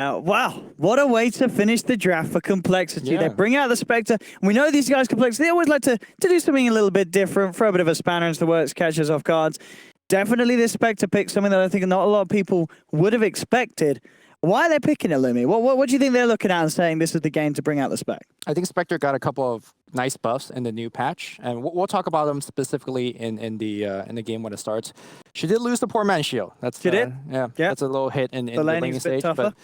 Wow, what a way to finish the draft for Complexity. Yeah. They bring out the Spectre. We know these guys, Complexity, they always like to do something a little bit different, throw a bit of a spanner into the works, catch us off guards. Definitely this Spectre pick, something that I think not a lot of people would have expected. Why are they picking it, Lumi? What do you think they're looking at and saying this is the game to bring out the Spec? I think Spectre got a couple of nice buffs in the new patch, and we'll talk about them specifically in the game when it starts. She did lose the poor man shield. That's she did. Yeah, that's a little hit in the laning stage, but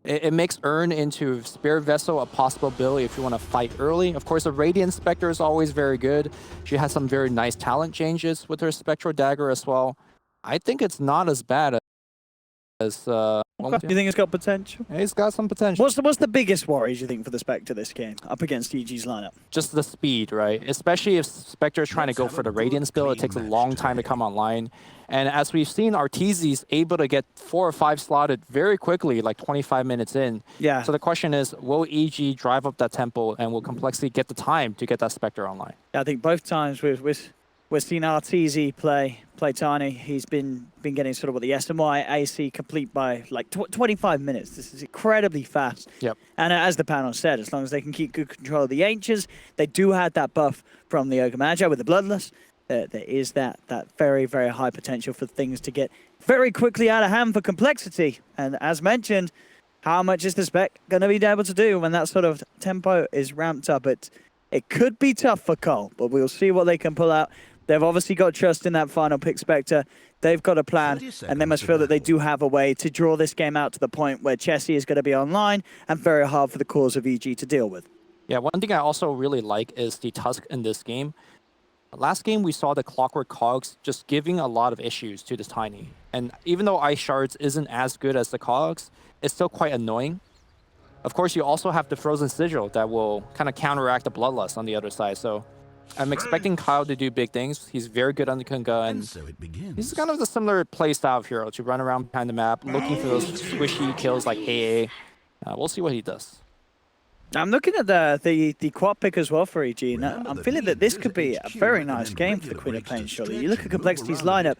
it makes Earn into Spirit Vessel a possible ability if you want to fight early. Of course, the Radiant Spectre is always very good. She has some very nice talent changes with her Spectral Dagger as well. I think it's not as bad as okay. You think it's got potential? It's got some potential. What's the biggest worries you think for the Spectre this game up against EG's lineup? Just the speed, right? Especially if Spectre is trying to go for the Radiance build, it takes a long time to come online. And as we've seen, Arteezy's able to get 4 or 5 slotted very quickly, like 25 minutes in. Yeah. So the question is, will EG drive up that tempo, and will Complexity get the time to get that Spectre online? Yeah, I think both times we've seen Arteezy play Tiny. He's been getting sort of what the SMY AC complete by like 25 minutes. This is incredibly fast. Yep. And as the panel said, as long as they can keep good control of the Ancients, they do have that buff from the Ogre Magi with the Bloodless. There is that very, very high potential for things to get very quickly out of hand for Complexity. And as mentioned, how much is the Spec going to be able to do when that sort of tempo is ramped up? It could be tough for Cole, but we'll see what they can pull out. They've obviously got trust in that final pick Spectre. They've got a plan, and they must feel that they do have a way to draw this game out to the point where Chessie is going to be online and very hard for the cause of EG to deal with. Yeah, one thing I also really like is the Tusk in this game. Last game, we saw the Clockwork Cogs just giving a lot of issues to the Tiny. And even though Ice Shards isn't as good as the Cogs, it's still quite annoying. Of course, you also have the Frozen Sigil that will kind of counteract the Bloodlust on the other side. So I'm expecting Kyle to do big things. He's very good on the Kunga, and so it begins. He's kind of the similar playstyle of hero to run around behind the map, looking for those squishy kills like AA. We'll see what he does. I'm looking at the quad pick as well for EG, and I'm feeling that this could be a very nice game for the Queen of Pain, surely. You look at Complexity's lineup,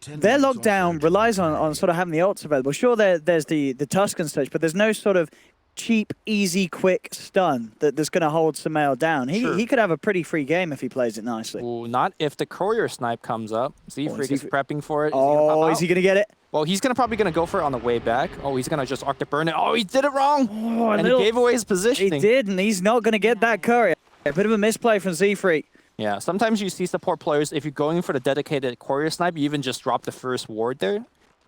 their lockdown relies on sort of having the ults available. Sure, there's the Tusk and such, but there's no sort of cheap, easy, quick stun that's going to hold Samael down. He could have a pretty free game if he plays it nicely. Ooh, not if the courier snipe comes up. Z-Freak is prepping for it. Is he going to get it? Well, he's probably going to go for it on the way back. Oh, he's going to just Arctic Burn it. Oh, he did it wrong! And he gave away his positioning. He did, and he's not going to get that courier. A bit of a misplay from Z-Freak. Yeah, sometimes you see support players, if you're going for the dedicated courier snipe, you even just drop the first ward there.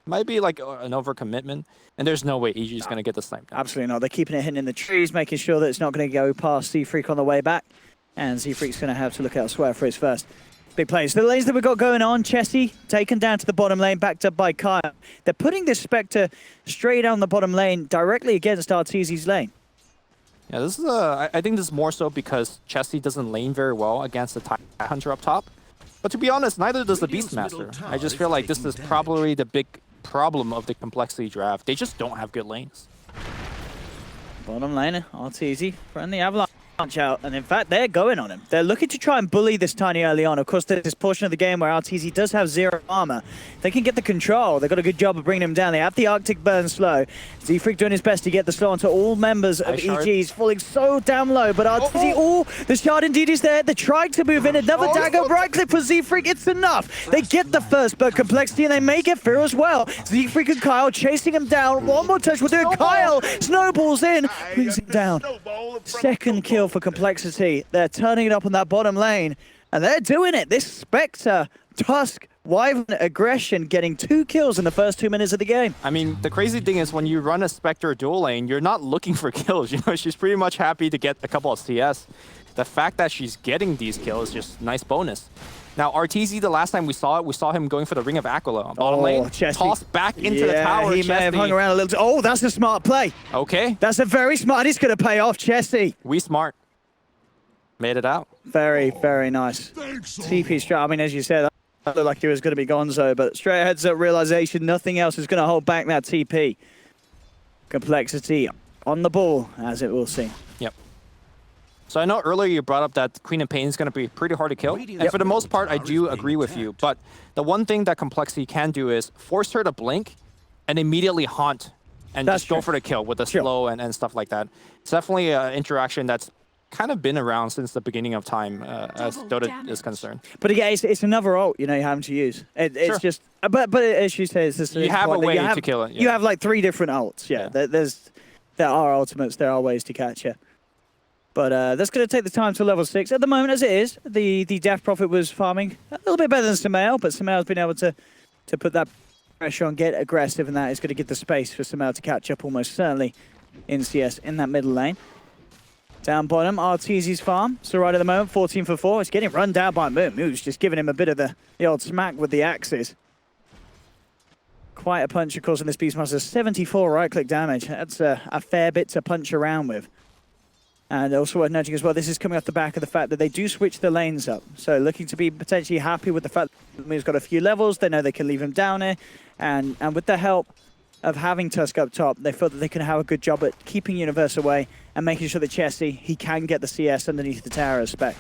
Might be like an overcommitment, and there's no way EG is going to get the snipe down. Absolutely not. They're keeping it hidden in the trees, making sure that it's not going to go past Z-Freak on the way back. And Z-Freak's going to have to look elsewhere for his first big plays. The lanes that we've got going on, Chessie taken down to the bottom lane, backed up by Kyle. They're putting this Spectre straight down the bottom lane, directly against Arteezy's lane. Yeah, this is I think this is more so because Chessie doesn't lane very well against the Tide Hunter up top. But to be honest, neither does the Beastmaster. I just feel like this is probably the big problem of the Complexity draft. They just don't have good lanes. Bottom lane, Arteezy, from the Avalanche out, and in fact, they're going on him. They're looking to try and bully this Tiny early on. Of course, there's this portion of the game where Arteezy does have 0 armor. They can get the control. They've got a good job of bringing him down. They have the Arctic Burn slow. Z-Freak doing his best to get the slow onto all members of EG's, falling so damn low, but Arteezy, the shard indeed is there. They're trying to move in. Another dagger, right click for Z-Freak. It's enough. They get the first, but Complexity, and they may get through as well. Z-Freak and Kyle chasing him down. One more touch will do it. Kyle snowballs in, brings him down. Second kill for Complexity. They're turning it up on that bottom lane, and they're doing it. This Spectre, Tusk, Wyvern aggression getting 2 kills in the first 2 minutes of the game. I mean, the crazy thing is when you run a Spectre dual lane, you're not looking for kills. You know, she's pretty much happy to get a couple of CS. The fact that she's getting these kills is just nice bonus. Now, Arteezy, the last time we saw him going for the Ring of Aquila on bottom lane. Chessie. Tossed back into the tower. He may have hung around a little. Oh, that's a smart play. Okay. That's a very smart. It's going to pay off, Chessie. We smart. Made it out. Very, very nice. TP strat. I mean, as you said, that looked like it was going to be Gonzo, but straight heads up realization, nothing else is going to hold back that TP. Complexity on the ball, as it will seem. Yep. So I know earlier you brought up that Queen of Pain is going to be pretty hard to kill. And for the most part, I do agree with you. But the one thing that Complexity can do is force her to blink and immediately haunt and That's just go true. for the kill with the Sure. slow and stuff like that. It's definitely an interaction that's kind of been around since the beginning of time as Dota is concerned. But again, it's another ult, you're having to use. It's Sure. just, but as you say, it's just You have a way to kill it. You have like 3 different ults. Yeah, there are ultimates, there are ways to catch it. But that's going to take the time to level 6. At the moment, as it is, the Death Prophet was farming a little bit better than Sumail, but Sumail's been able to put that pressure on, get aggressive, and that is going to give the space for Sumail to catch up almost certainly in CS in that middle lane. Down bottom, Arteezy's farm. So right at the moment, 14 for 4. It's getting run down by Moon. Moon's just giving him a bit of the old smack with the axes. Quite a punch, of course, on this Beastmaster. 74 right-click damage. That's a fair bit to punch around with. And also worth noting as well, this is coming off the back of the fact that they do switch the lanes up. So looking to be potentially happy with the fact that Moon's got a few levels. They know they can leave him down here. And with the help of having Tusk up top, they feel that they can have a good job at keeping Universe away and making sure that Chessie, he can get the CS underneath the tower as spec.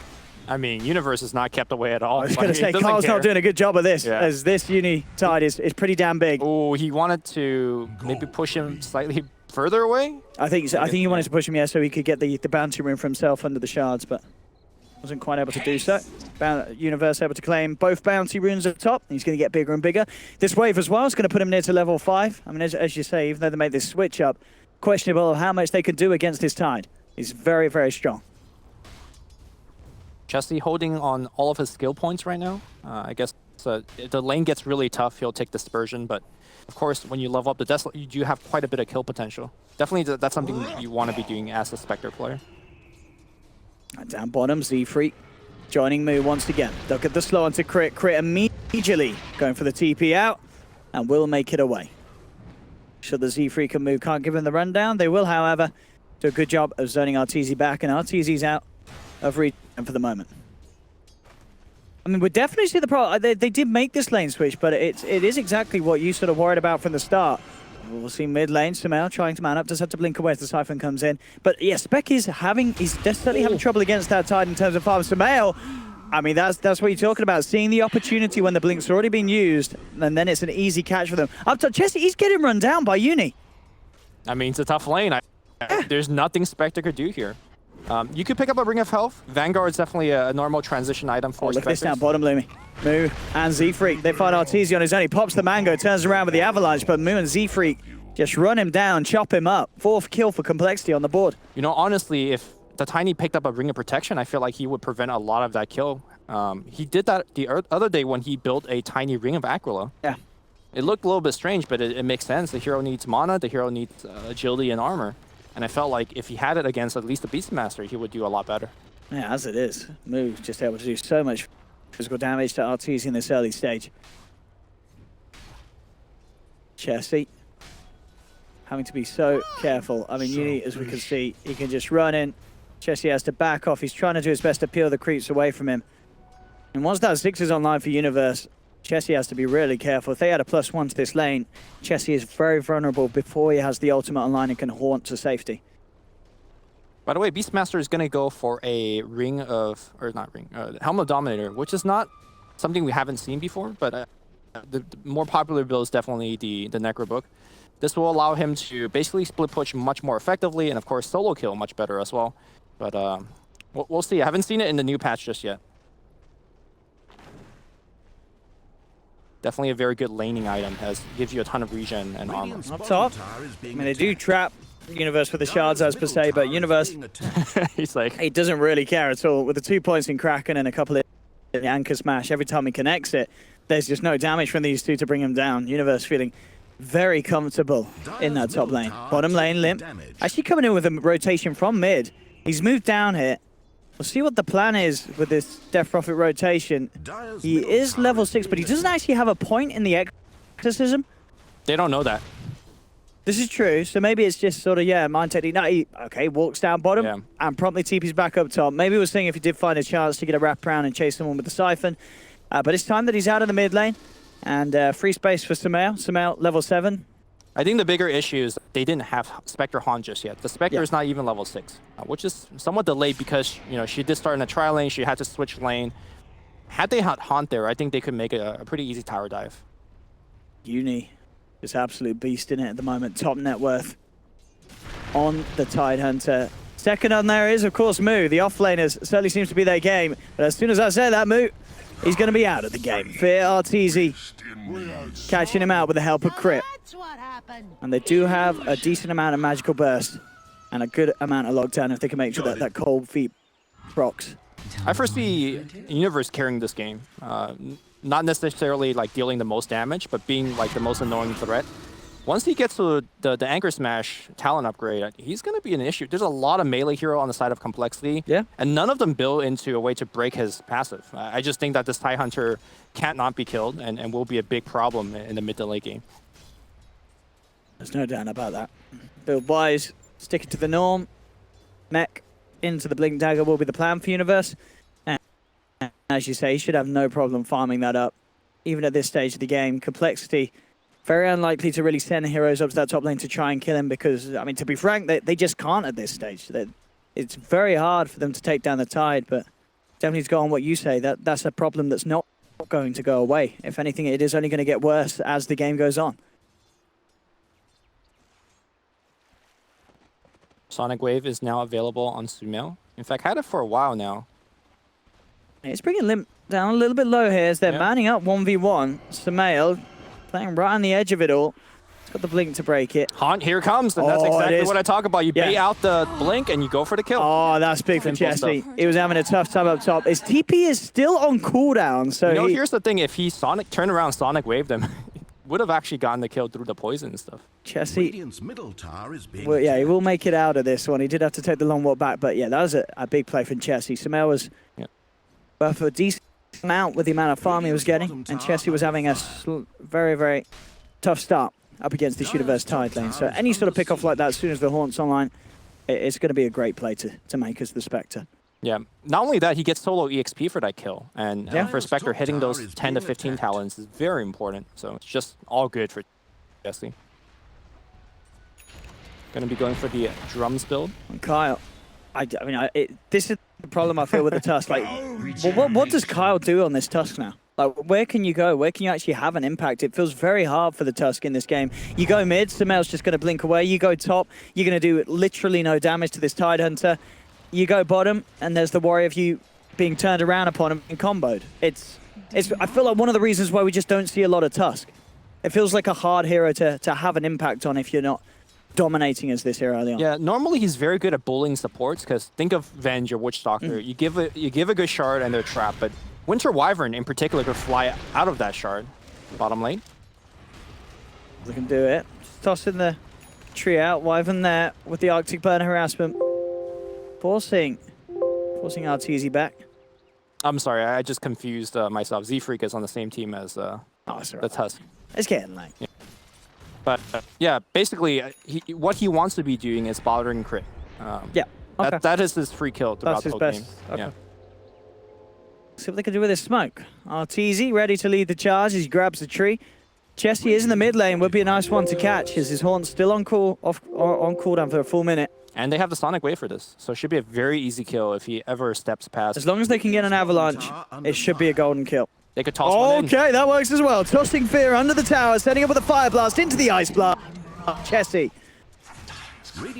I mean, Universe is not kept away at all. I was going to say, Carl's not doing a good job of this, as this Uni tide is pretty damn big. Oh, he wanted to maybe push him slightly further away? I think so. I think he wanted to push him, yeah, so he could get the bounty room for himself under the shards, but wasn't quite able to do so. Universe able to claim both bounty runes at the top. He's going to get bigger and bigger. This wave as well is going to put him near to level 5. I mean, as you say, even though they made this switch up, questionable how much they can do against this tide. He's very, very strong. Chessie holding on all of his skill points right now. I guess if the lane gets really tough, he'll take Dispersion, but of course, when you level up the Desolate, you do have quite a bit of kill potential. Definitely, that's something you want to be doing as a Spectre player. And down bottom, Z-Freak joining Moo once again. Look at the slow onto Crit. Crit immediately going for the TP out and will make it away. Sure, the Z-Freak and Moo can't give him the rundown. They will, however, do a good job of zoning Arteezy back, and Arteezy's out of reach for the moment. I mean, we definitely see the problem. They did make this lane switch, but it is exactly what you sort of worried about from the start. We'll see mid lane, Sumail trying to man up, does have to blink away as the Siphon comes in. But yeah, Spec is definitely having trouble against that tide in terms of farm. Sumail, I mean, that's what you're talking about. Seeing the opportunity when the blink's already been used, and then it's an easy catch for them. Up to Chessie, he's getting run down by Uni. I mean, it's a tough lane. There's nothing Spectre could do here. You could pick up a Ring of Health. Vanguard's definitely a normal transition item for Look at this Spectres. down bottom, Lumi. Moo and Z-Freak. They find Arteezy on his own. He pops the mango, turns around with the avalanche, but Moo and Z-Freak just run him down, chop him up. 4th kill for Complexity on the board. You know, honestly, if the Tiny picked up a Ring of Protection, I feel like he would prevent a lot of that kill. He did that the other day when he built a Tiny Ring of Aquila. Yeah. It looked a little bit strange, but it makes sense. The hero needs mana, the hero needs agility and armor. And I felt like if he had it against at least the Beastmaster, he would do a lot better. Yeah, as it is. Moo's just able to do so much physical damage to Arteezy in this early stage. Chessie having to be so careful. I mean, Uni, as we can see, he can just run in. Chessie has to back off. He's trying to do his best to peel the creeps away from him. And once that 6 is online for Universe, Chessie has to be really careful. If they had a +1 to this lane, Chessie is very vulnerable before he has the ultimate online and can haunt to safety. By the way, Beastmaster is going to go for a Ring of, or not Ring, Helm of Dominator, which is not something we haven't seen before, but the more popular build is definitely the Necro Book. This will allow him to basically split push much more effectively, and of course solo kill much better as well. But we'll see. I haven't seen it in the new patch just yet. Definitely a very good laning item, as gives you a ton of regen and armor. Up top, I mean, they do trap Universe with the shards as per se, but Universe, he's like, he doesn't really care at all. With the 2 points in Kraken and a couple of Anchor Smash, every time he connects it, there's just no damage from these two to bring him down. Universe feeling very comfortable in that top lane. Bottom lane, Limp. Actually coming in with a rotation from mid. He's moved down here. We'll see what the plan is with this Death Prophet rotation. He is level 6, but he doesn't actually have a point in the exorcism. they don't know that. This is true, so maybe it's just sort of, yeah, mind technique. No, he, okay, walks down bottom and promptly TP's back up top. Maybe we're seeing if he did find a chance to get a wrap around and chase someone with the Siphon. But it's time that he's out of the mid lane. And free space for Sumail. Sumail, level 7. I think the bigger issue is they didn't have Spectre Haunt just yet. The Spectre is not even level 6, which is somewhat delayed because, you know, she did start in a trial lane. She had to switch lane. Had they had Haunt there, I think they could make a pretty easy tower dive. Uni Just absolute beast in it at the moment. Top net worth on the Tidehunter. Second on there is, of course, Moo. The offlaners certainly seems to be their game. But as soon as I say that, Moo, he's going to be out of the game. Fear Arteezy catching him out with the help of Crit. And they do have a decent amount of magical burst and a good amount of lockdown if they can make sure that cold feet procs. I foresee Universe carrying this game. Not necessarily like dealing the most damage, but being like the most annoying threat. Once he gets to the Anchor Smash talent upgrade, he's going to be an issue. There's a lot of melee hero on the side of Complexity, and none of them build into a way to break his passive. I just think that this Tidehunter can't not be killed and will be a big problem in the mid to late game. There's no doubt about that. Build-wise, sticking to the norm. Mech into the Blink Dagger will be the plan for Universe. And as you say, he should have no problem farming that up, even at this stage of the game. Complexity, very unlikely to really send heroes up to that top lane to try and kill him because, I mean, to be frank, they just can't at this stage. It's very hard for them to take down the Tide, but definitely to go on what you say, that's a problem that's not going to go away. If anything, it is only going to get worse as the game goes on. Sonic Wave is now available on Sumail. In fact, had it for a while now. It's bringing Limp down a little bit low here as they're manning up 1v1. Sumail playing right on the edge of it all. It's got the blink to break it. Haunt, here comes, and that's exactly what I talk about. You bait out the blink and you go for the kill. Oh, that's big for Jesse. He was having a tough time up top. His TP is still on cooldown, so here's the thing. If he turned around Sonic Wave them, would have actually gotten the kill through the poison and stuff. Jesse, well, he will make it out of this one. He did have to take the long walk back, but yeah, that was a big play from Jesse. Sumail was worth a decent amount with the amount of farm he was getting, and Jesse was having a very, very tough start up against this Universe Tide lane. So any sort of pick-off like that as soon as the Haunt's online, it's going to be a great play to make as the Spectre. Yeah, not only that, he gets solo EXP for that kill. And for Spectre, hitting those 10 to 15 talents is very important. So it's just all good for Jesse. Going to be going for the drums build. And Kyle, this is the problem I feel with the Tusk. Like, well, what does Kyle do on this Tusk now? Like, where can you go? Where can you actually have an impact? It feels very hard for the Tusk in this game. You go mid, Sumail's just going to blink away. You go top, you're going to do literally no damage to this Tidehunter. You go bottom, and there's the worry of you being turned around upon him and comboed. I feel like one of the reasons why we just don't see a lot of Tusk. It feels like a hard hero to have an impact on if you're not dominating as this hero early on. Yeah, normally he's very good at bullying supports, because think of Venge or Witchstalker. You give a good shard and they're trapped, but Winter Wyvern in particular could fly out of that shard. Bottom lane. They can do it. Just tossing the tree out. Wyvern there with the Arctic Burn harassment. Forcing Arteezy back. I'm sorry, I just confused myself. Z-Freak is on the same team as the Tusk. It's getting late. Yeah. But yeah, basically, what he wants to be doing is bothering Crit. That is his free kill throughout the whole game. Okay. Yeah. See what they can do with this smoke. Arteezy ready to lead the charge as he grabs the tree. Jesse is in the mid lane. Would be a nice one to catch as his Haunt's still on cooldown for a full minute. And they have the Sonic Wave for this, so it should be a very easy kill if he ever steps past. As long as they can get an avalanche, it should be a golden kill. They could toss one in. Okay, that works as well. Tossing Fear under the tower, setting up with a Fire Blast into the Ice Blast. Jesse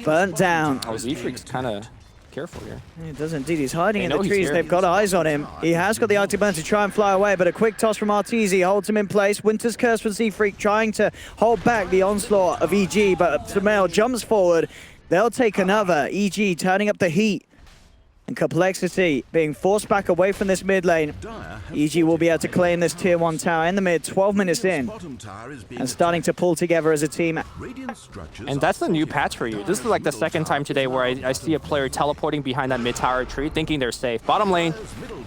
burnt down. Oh, Z-Freak's kind of careful here. He does indeed. He's hiding in the trees. They've got eyes on him. He has got the Arctic Burn to try and fly away, but a quick toss from Arteezy holds him in place. Winter's Curse for Z-Freak trying to hold back the onslaught of EG, but Sumail jumps forward. They'll take another. EG turning up the heat. And Complexity being forced back away from this mid lane. EG will be able to claim this tier 1 tower in the mid, 12 minutes in. And starting to pull together as a team. And that's the new patch for you. This is like the second time today where I see a player teleporting behind that mid tower tree, thinking they're safe. Bottom lane,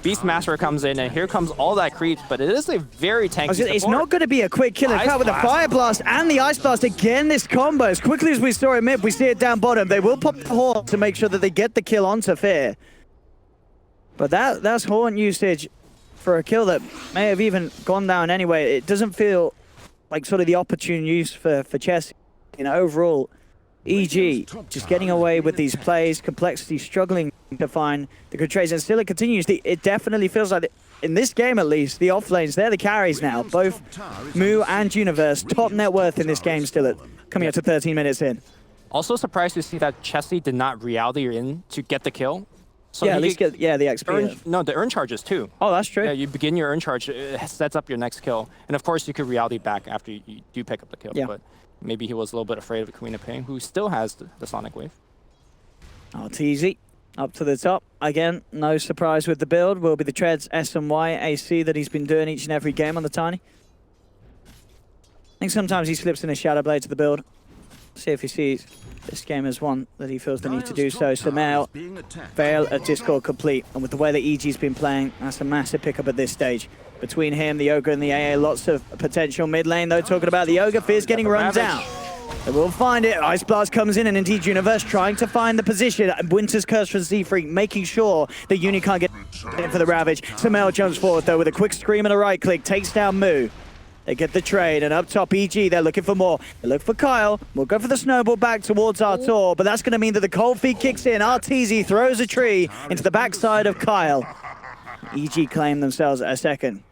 Beastmaster comes in, and here comes all that creep, but it is a very tanky support. It's not going to be a quick kill. In fact, with the Fire Blast and the Ice Blast, again, this combo. As quickly as we saw it mid, we see it down bottom. They will pop the Haunt to make sure that they get the kill onto Fear. But that's Haunt usage for a kill that may have even gone down anyway. It doesn't feel like sort of the opportune use for Chess. You know, overall, EG just getting away with these plays, Complexity struggling to find the good trades, and still it continues. It definitely feels like in this game at least, the off lanes, they're the carries now. Both Moo and Universe, top net worth in this game still at coming up to 13 minutes in. Also surprised to see that Chessie did not reality in to get the kill. So yeah, at least get the XP. No, the earn charges too. Oh, that's true. Yeah, you begin your earn charge, it sets up your next kill. And of course, you could reality back after you do pick up the kill. Yeah. But maybe he was a little bit afraid of Queen of Pain, who still has the Sonic Wave. RTZ up to the top. Again, no surprise with the build. Will be the Treads S&Y AC that he's been doing each and every game on the Tiny. I think sometimes he slips in a Shadow Blade to the build. See if he sees this game as one that he feels the need to do so. Sumail, Veil at Discord complete. And with the way that EG's been playing, that's a massive pickup at this stage. Between him, the Ogre, and the AA, lots of potential mid lane, though. Talking about the Ogre, Fear's getting run down. They will find it. Ice Blast comes in, and indeed Universe trying to find the position. Winter's Curse from Z-Freak, making sure that Uni can't get in for the Ravage. Sumail jumps forward, though, with a quick scream and a right click. Takes down Moo. They get the trade, and up top, EG, they're looking for more. They look for Kyle. We'll go for the snowball back towards Artur, but that's going to mean that the cold feet kicks in. RTZ throws a tree into the backside of Kyle. EG claim themselves a second.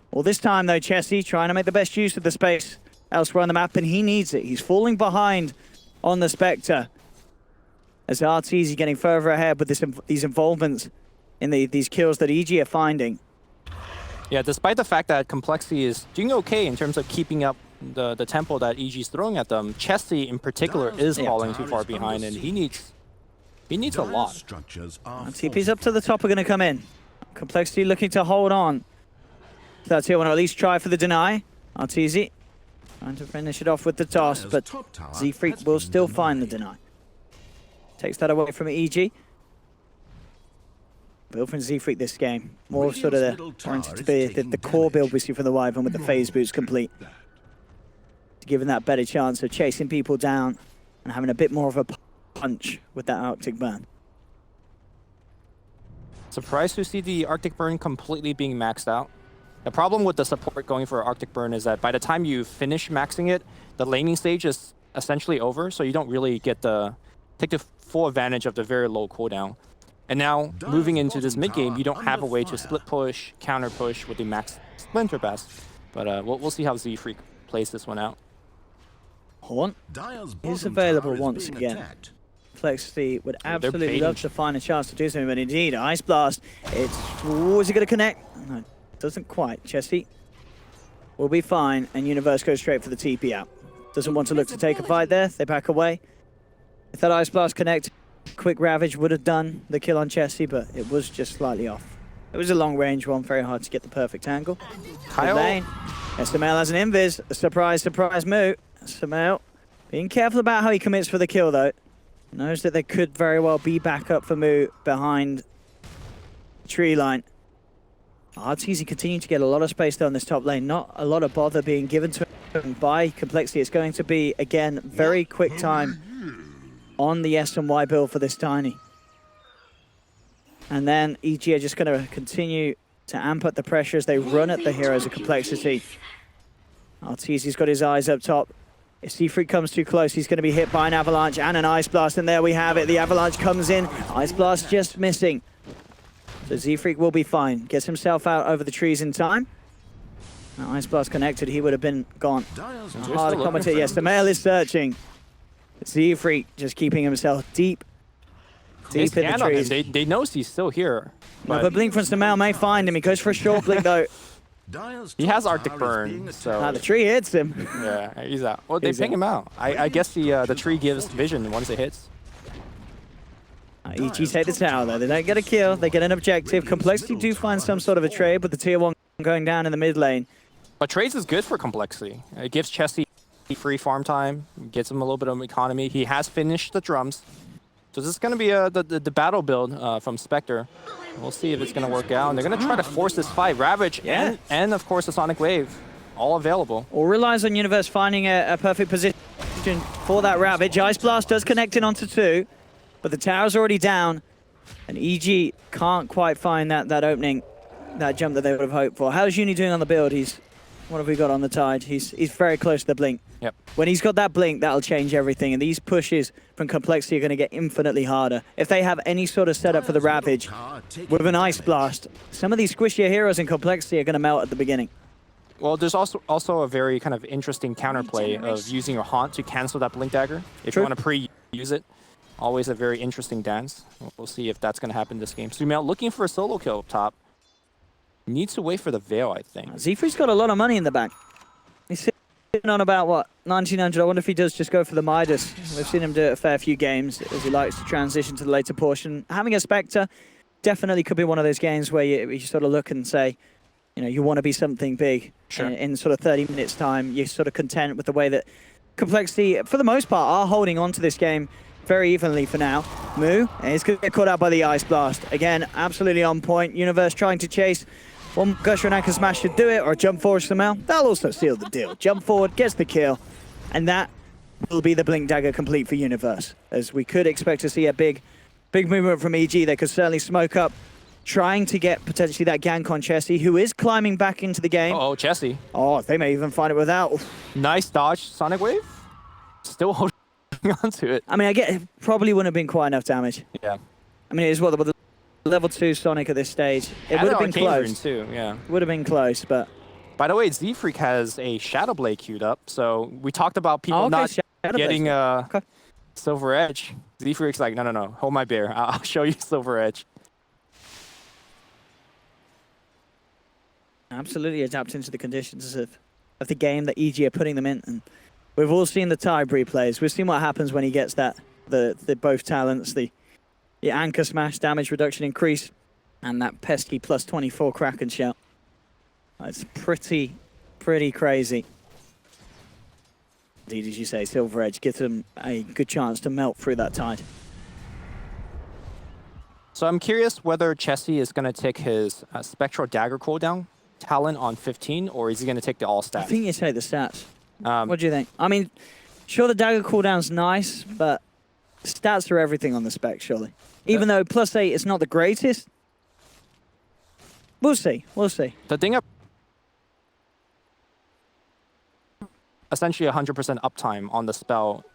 Well, this time, though, Chessie trying to make the best use of the space elsewhere on the map, and he needs it. He's falling behind on the Spectre. As RTZ getting further ahead with these involvements in these kills that EG are finding. Yeah, despite the fact that Complexity is doing okay in terms of keeping up the tempo that EG's throwing at them, Chessie in particular is falling too far behind, and he needs a lot. TP's up to the top are going to come in. Complexity looking to hold on. That's here, want to at least try for the deny. RTZ trying to finish it off with the toss, but Z-Freak will still find the deny. Takes that away from EG. Build from Z-Freak this game. More sort of wanted to be the core build we see from the Wyvern with the phase boots complete. Giving that better chance of chasing people down and having a bit more of a punch with that Arctic Burn. Surprised to see the Arctic Burn completely being maxed out. The problem with the support going for Arctic Burn is that by the time you finish maxing it, the laning stage is essentially over, so you don't really get take the full advantage of the very low cooldown. And now, moving into this mid-game, you don't have a way to split push, counter push with the max Splinter Best. But we'll see how Z-Freak plays this one out. Horn is available once again. Complexity would absolutely love to find a chance to do something, but indeed, Ice Blast, is it going to connect? No, it doesn't quite. Chessie will be fine, and Universe goes straight for the TP out. Doesn't want to look to take a fight there. They back away. If that Ice Blast connected, quick Ravage would have done the kill on Chessie, but it was just slightly off. It was a long-range one, very hard to get the perfect angle. Kyle. Lane. Sumail has an invis. Surprise, surprise move. Sumail being careful about how he commits for the kill, though. Knows that there could very well be backup for Moo behind the tree line. RTZ continuing to get a lot of space though on this top lane. Not a lot of bother being given to him by Complexity. It's going to be, again, very quick time on the S&Y build for this Tiny. And then EG are just going to continue to amp up the pressure as they run at the heroes of Complexity. RTZ's got his eyes up top. If Z-Freak comes too close, he's going to be hit by an Avalanche and an Ice Blast, and there we have it. The Avalanche comes in, Ice Blast just missing. So Z-Freak will be fine. Gets himself out over the trees in time. Now Ice Blast connected, he would have been gone. Hard to commentate. Yes, the male is searching. Z-Freak just keeping himself deep in the trees. They know he's still here. But Blink from Sumail may find him. He goes for a short blink though. He has Arctic Burn, so... the tree hits him. Yeah, he's out. Well, they ping him out. I guess the tree gives vision once it hits. EG take the tower though. They don't get a kill, they get an objective. Complexity do find some sort of a trade, with the tier 1 going down in the mid lane. But trades is good for Complexity. It gives Chessie free farm time, gets him a little bit of economy. He has finished the drums. So this is going to be the battle build from Spectre. We'll see if it's going to work out. And they're going to try to force this fight. Ravage and of course, the Sonic Wave. All available. All relies on Universe finding a perfect position for that Ravage. Ice Blast does connect in onto 2, but the tower's already down. And EG can't quite find that opening, that jump that they would have hoped for. How's Uni doing on the build? He's What have we got on the Tide? He's very close to the blink. Yep. When he's got that blink, that'll change everything. And these pushes from Complexity are going to get infinitely harder. If they have any sort of setup for the Ravage with an Ice Blast, some of these squishier heroes in Complexity are going to melt at the beginning. Well, there's also a very kind of interesting counterplay of using your Haunt to cancel that Blink Dagger. If you want to pre-use it, always a very interesting dance. We'll see if that's going to happen this game. Sumail looking for a solo kill up top. Needs to wait for the Veil, I think. Z3's got a lot of money in the bank. He's sitting on about, what, 1900. I wonder if he does just go for the Midas. We've seen him do it a fair few games as he likes to transition to the later portion. Having a Spectre definitely could be one of those games where you sort of look and say, you know, you want to be something big. Sure. In sort of 30 minutes time. You're sort of content with the way that Complexity, for the most part, are holding on to this game very evenly for now. Moo is going to get caught out by the Ice Blast. Again, absolutely on point. Universe trying to chase. One Gusher and Anchor Smash should do it, or a jump forward somehow. That'll also seal the deal. Jump forward, gets the kill, and that will be the Blink Dagger complete for Universe. As we could expect to see a big movement from EG. They could certainly smoke up, trying to get potentially that gank on Chessie, who is climbing back into the game. Oh, Chessie. Oh, they may even find it without. Oof. Nice dodge, Sonic Wave. Still holding onto it. I mean, I get it probably wouldn't have been quite enough damage. Yeah. I mean, it is what the level 2 Sonic at this stage. It would have been close. Too, yeah. Would have been close, but. By the way, Z-Freak has a Shadow Blade queued up. So we talked about people not getting Silver Edge. Z-Freak's like, no, hold my beer. I'll show you Silver Edge. Absolutely adapting to the conditions of the game that EG are putting them in. And we've all seen the Tide replays. We've seen what happens when he gets that, the both talents, the Anchor Smash damage reduction increase, and that pesky plus 24 Kraken shell. It's pretty crazy. Indeed, as you say, Silver Edge gives them a good chance to melt through that Tide. So I'm curious whether Chessie is going to take his Spectral Dagger cooldown talent on 15, or is he going to take the all stats? I think you take the stats. What do you think? I mean, sure, the dagger cooldown's nice, but stats are everything on the spec, surely. Even though +8 is not the greatest. We'll see. The thing essentially 100% uptime on the spell.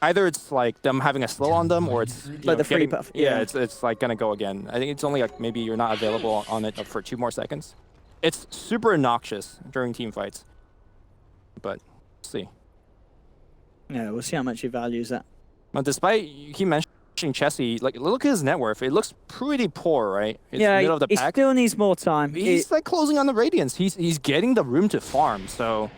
Either it's like them having a slow on them, or it's like the free buff. Yeah, it's like gonna go again. I think it's only like maybe you're not available on it for 2 more seconds. It's super obnoxious during team fights, but we'll see. Yeah, we'll see how much he values that. But despite he mentioning Chessie, like look at his net worth. It looks pretty poor, right? It's yeah, middle of the he pack. still needs more time. He's like closing on the Radiance. He's getting the room to farm. So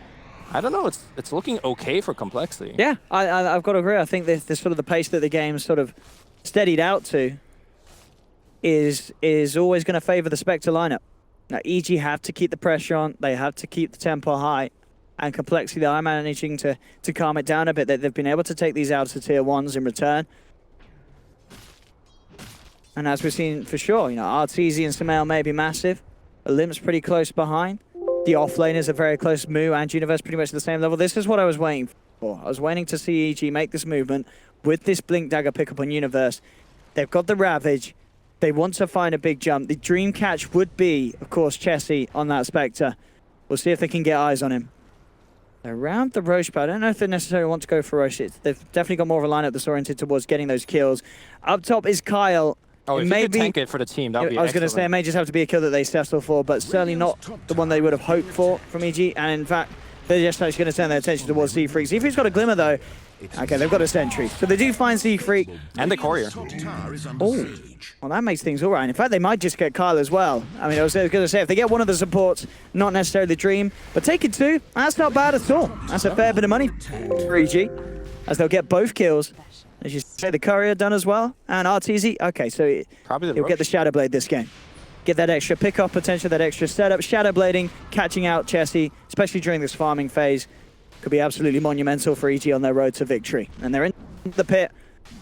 I don't know. It's looking okay for Complexity. Yeah, I've got to agree. I think this sort of the pace that the game sort of steadied out to is always going to favor the Spectre lineup. Now, EG have to keep the pressure on. They have to keep the tempo high. And Complexity, they are managing to calm it down a bit. They've been able to take these out to tier 1s in return. And as we've seen for sure, you know, Arteezy and Sumail may be massive. Olymp's pretty close behind. The offlaners are very close. Moo and Universe pretty much at the same level. This is what I was waiting for. I was waiting to see EG make this movement with this Blink Dagger pickup on Universe. They've got the Ravage. They want to find a big jump. The dream catch would be, of course, Chessie on that Spectre. We'll see if they can get eyes on him. Around the Roche, but I don't know if they necessarily want to go for Roche. They've definitely got more of a lineup that's oriented towards getting those kills. Up top is Kyle. Oh, if you could tank it for the team, that would be I was going to say, it may just have to be a kill that they settle for, but certainly not the one they would have hoped for from EG. And in fact, they're just actually going to turn their attention towards Z-Freak. Z-Freak's got a glimmer, though. Okay, they've got a sentry. So they do find Z-Freak. And the courier. Oh, well, that makes things all right. In fact, they might just get Kyle as well. I mean, I was going to say, if they get one of the supports, not necessarily the dream, but taking 2, that's not bad at all. That's a fair bit of money for EG, as they'll get both kills. As you say, the courier done as well. And Arteezy, okay, so he'll get the Shadow Blade this game. Get that extra pick-off potential, that extra setup. Shadow Blading, catching out Chessie, especially during this farming phase, could be absolutely monumental for EG on their road to victory. And they're in the pit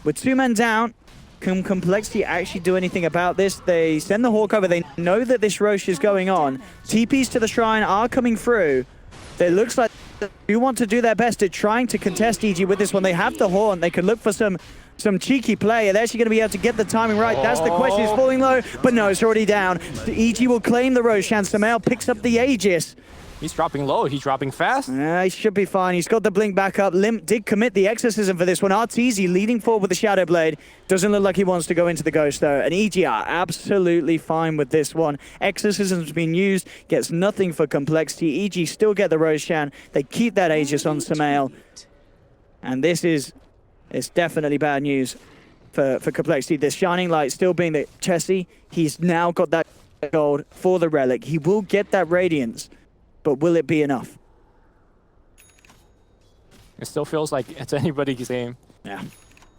with 2 men down. Can Complexity actually do anything about this? They send the Hawk over. They know that this Roche is going on. TPs to the Shrine are coming through. It looks like they do want to do their best at trying to contest EG with this one. They have the Horn. They could look for some cheeky play. They're actually going to be able to get the timing right. That's the question. It's falling low, but no, it's already down. EG will claim the Roshan. Sumail picks up the Aegis. He's dropping low. He's dropping fast. He should be fine. He's got the blink back up. Limp did commit the exorcism for this one. Arteezy leading forward with the Shadow Blade. Doesn't look like he wants to go into the Ghost, though. And EG are absolutely fine with this one. Exorcism's been used. Gets nothing for Complexity. EG still get the Roshan. They keep that Aegis on Samael. And this is... it's definitely bad news for Complexity. The Shining Light still being the Chessie. He's now got that gold for the Relic. He will get that Radiance. But will it be enough? It still feels like it's anybody's game. Yeah.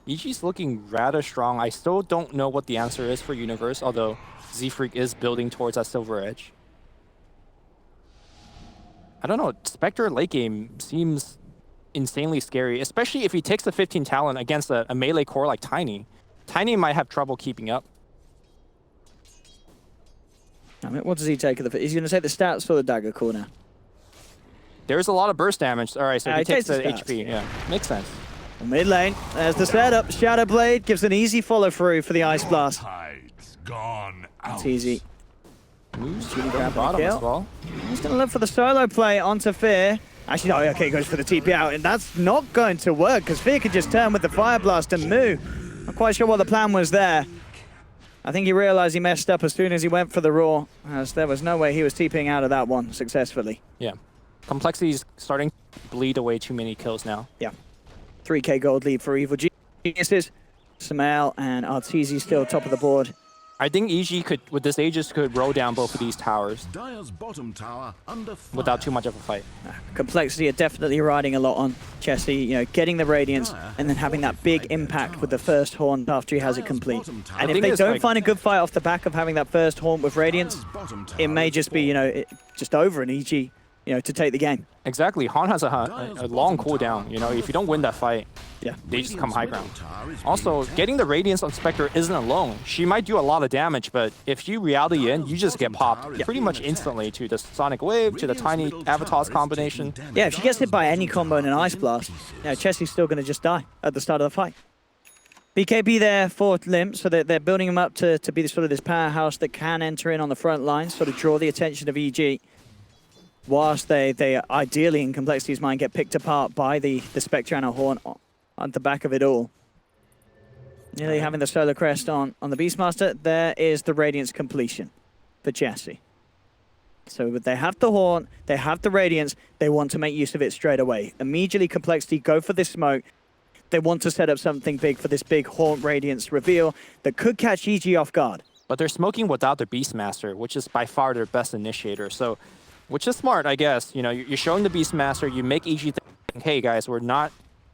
EG's looking rather strong. I still don't know what the answer is for Universe, although Z-Freak is building towards that Silver Edge. I don't know, Spectre late game seems insanely scary, especially if he takes the 15 talent against a melee core like Tiny. Tiny might have trouble keeping up. I mean, what does he take? He's going to take the stats for the dagger core now. There's a lot of burst damage. All right, so he takes the stats, HP. Yeah, makes sense. Mid lane, there's the setup. Shadow Blade gives an easy follow through for the Ice Blast. It's easy. Moves to the bottom as well. He's going to look for the solo play onto Fear. Actually, no, okay, he goes for the TP out, and that's not going to work because Fear could just turn with the Fire Blast and move. Not quite sure what the plan was there. I think he realized he messed up as soon as he went for the Raw, as there was no way he was TPing out of that one successfully. Yeah. Complexity's starting to bleed away too many kills now. Yeah. 3k gold lead for Evil Geniuses. Samael and Arteezy still top of the board. I think EG could, with this Aegis, could roll down both of these towers Bottom tower under fire. without too much of a fight. Complexity are definitely riding a lot on Chessie, you know, getting the Radiance and then having that big impact with the first Horn after he has it complete. And if they don't find a good fight off the back of having that first Horn with Radiance, it may just be, you know, just over an EG, you know, to take the game. Exactly. Han has a long cooldown. You know, if you don't win that fight, yeah, they just come high ground. Also, getting the Radiance on Spectre isn't alone. She might do a lot of damage, but if you reality in, you just get popped pretty much instantly to the Sonic Wave, to the Tiny Avatars combination. Yeah, if she gets hit by any combo in an Ice Blast, you know, Chessie's still going to just die at the start of the fight. BKB there for Limp, so they're building him up to be sort of this powerhouse that can enter in on the front line, sort of draw the attention of EG. Whilst they ideally, in Complexity's mind, get picked apart by the Spectre and a Horn on the back of it all. Nearly having the Solar Crest on the Beastmaster. There is the Radiance completion for Chessie. So they have the Horn, they have the Radiance, they want to make use of it straight away. Immediately, Complexity go for this smoke. They want to set up something big for this big Horn Radiance reveal that could catch EG off guard. But they're smoking without the Beastmaster, which is by far their best initiator. So, which is smart, I guess. You know, you're showing the Beastmaster, you make EG think, hey guys, we're not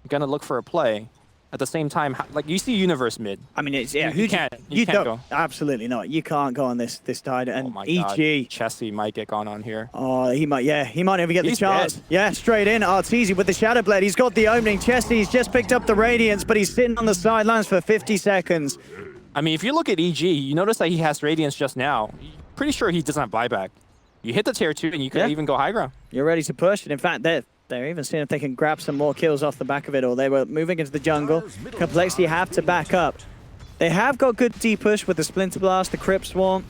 gonna look for a play. At the same time, like you see Universe mid. I mean, it's, yeah, you can't go. Absolutely not. You can't go on this tide. And Oh my EG, God. Chessie might get gone on here. oh, he might even get the chance. Dead. Yeah, straight in. Arteezy with the Shadow Blade. He's got the opening. Chessie's just picked up the Radiance, but he's sitting on the sidelines for 50 seconds. I mean, if you look at EG, you notice that he has Radiance just now. Pretty sure he doesn't have buyback. You hit the tier 2 and you could even go high ground. You're ready to push. And in fact, they're even seeing if they can grab some more kills off the back of it all. They were moving into the jungle. Complexity have to back up. They have got good deep push with the Splinter Blast, the Crypt Swarm.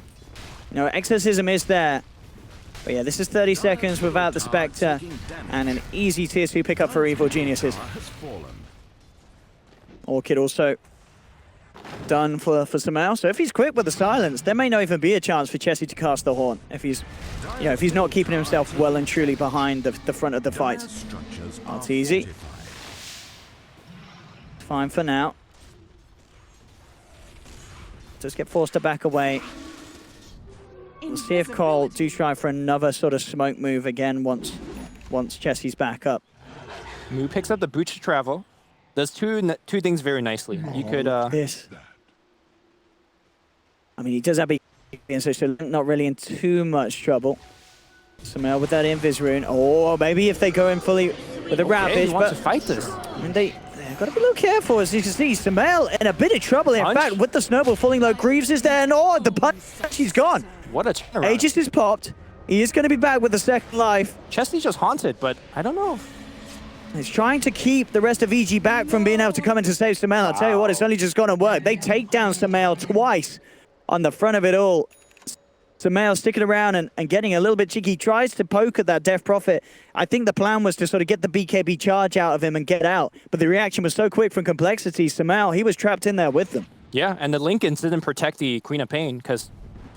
You know, Exorcism is there. But yeah, this is 30 seconds without the Spectre. And an easy tier 2 pickup for Evil Geniuses. Orchid also done for Samael. So if he's quick with the silence, there may not even be a chance for Chessie to cast the Horn if he's, you know, if he's not keeping himself well and truly behind the front of the fight. That's easy. Fine for now. Just get forced to back away. We'll see if Cole do try for another sort of smoke move again once Chessie's back up. Moo picks up the boots to travel. Does two things very nicely. You could This. I mean, he does have big, so not really in too much trouble. Samael with that Invis rune. Or maybe if they go in fully with a Ravage, he wants but to fight this. I mean, they've got to be a little careful. As you can see, Samael in a bit of trouble. In fact, with the snowball falling low, Greaves is there, and the punch, he's gone. What a turnaround. Aegis is popped. He is going to be back with the second life. Chessie's just haunted, but I don't know. He's trying to keep the rest of EG back from being able to come in to save Samael. I'll tell you what, it's only just going to work. They take down Samael twice on the front of it all. Sumail sticking around and getting a little bit cheeky. He tries to poke at that Death Prophet. I think the plan was to sort of get the BKB charge out of him and get out. But the reaction was so quick from Complexity. Sumail, he was trapped in there with them. Yeah, and the Lincolns didn't protect the Queen of Pain because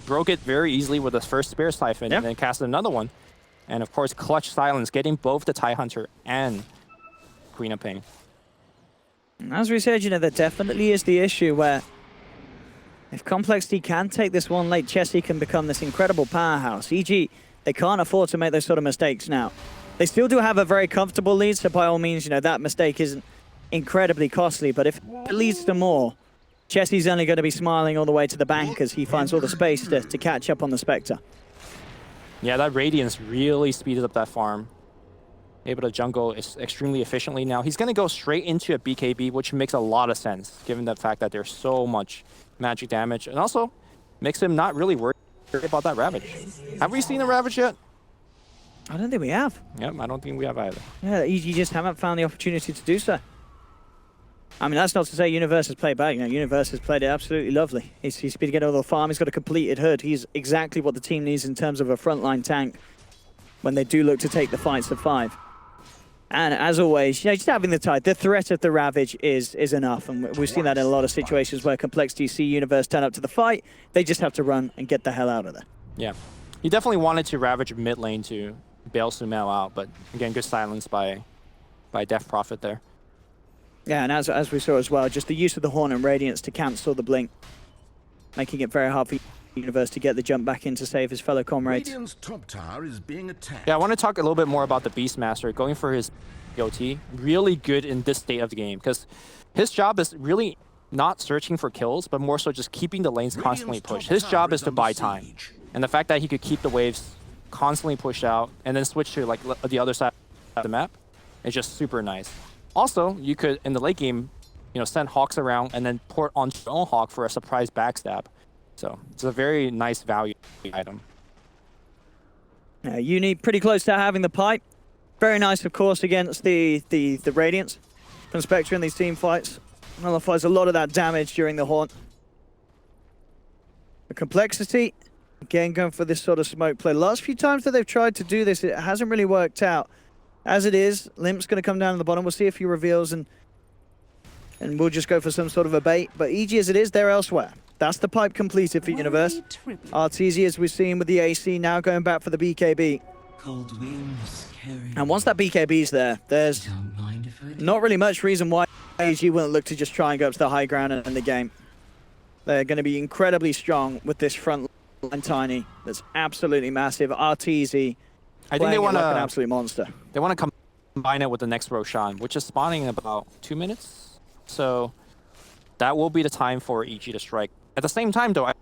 broke it very easily with his first Spear Siphon and then casted another one. And of course, Clutch Silence, getting both the TIE Hunter and Queen of Pain. And as we said, you know, there definitely is the issue where if Complexity can take this one late, Chessie can become this incredible powerhouse. EG, they can't afford to make those sort of mistakes now. They still do have a very comfortable lead, so by all means, you know, that mistake isn't incredibly costly. But if it leads to more, Chessie's only going to be smiling all the way to the bank as he finds all the space to catch up on the Spectre. Yeah, that Radiance really speeded up that farm. Able to jungle extremely efficiently now. He's going to go straight into a BKB, which makes a lot of sense, given the fact that there's so much magic damage. And also, makes him not really worried about that Ravage. Have we seen a Ravage yet? I don't think we have. Yep, I don't think we have either. Yeah, EG just haven't found the opportunity to do so. I mean, that's not to say Universe has played bad. You know, Universe has played it absolutely lovely. He's speed to get over the farm. He's got a completed hood. He's exactly what the team needs in terms of a frontline tank when they do look to take the fights to 5. And as always, you know, just having the tide, the threat of the Ravage is enough. And we've seen that in a lot of situations where Complexity see Universe turn up to the fight. They just have to run and get the hell out of there. Yeah. He definitely wanted to Ravage mid lane to bail Sumail out, but again, good silence by Death Prophet there. Yeah, and as we saw as well, just the use of the Horn and Radiance to cancel the blink, making it very hard for Universe to get the jump back in to save his fellow comrades. Radiant's top tower is being attacked. Yeah, I want to talk a little bit more about the Beastmaster, going for his GOT. Really good in this state of the game, because his job is really not searching for kills, but more so just keeping the lanes constantly pushed. His job is to buy time. And the fact that he could keep the waves constantly pushed out and then switch to like the other side of the map is just super nice. Also, you could, in the late game, you know, send Hawks around and then port on your own Hawk for a surprise backstab. So it's a very nice value item. Uni pretty close to having the pipe. Very nice, of course, against the Radiance from Spectre in these team fights. Nullifies a lot of that damage during the Haunt. The Complexity, again, going for this sort of smoke play. Last few times that they've tried to do this, it hasn't really worked out. As it is, Limp's going to come down to the bottom. We'll see if he reveals and we'll just go for some sort of a bait. But EG as it is, they're elsewhere. That's the pipe completed for Universe. Arteezy, as we've seen with the AC, now going back for the BKB. Cold winds And once that BKB's there, there's not really much reason why AG wouldn't look to just try and go up to the high ground and end the game. They're going to be incredibly strong with this front line Tiny. That's absolutely massive. Arteezy, I think they want like an absolute monster. They want to combine it with the next Roshan, which is spawning in about 2 minutes. So that will be the time for EG to strike. At the same time, though,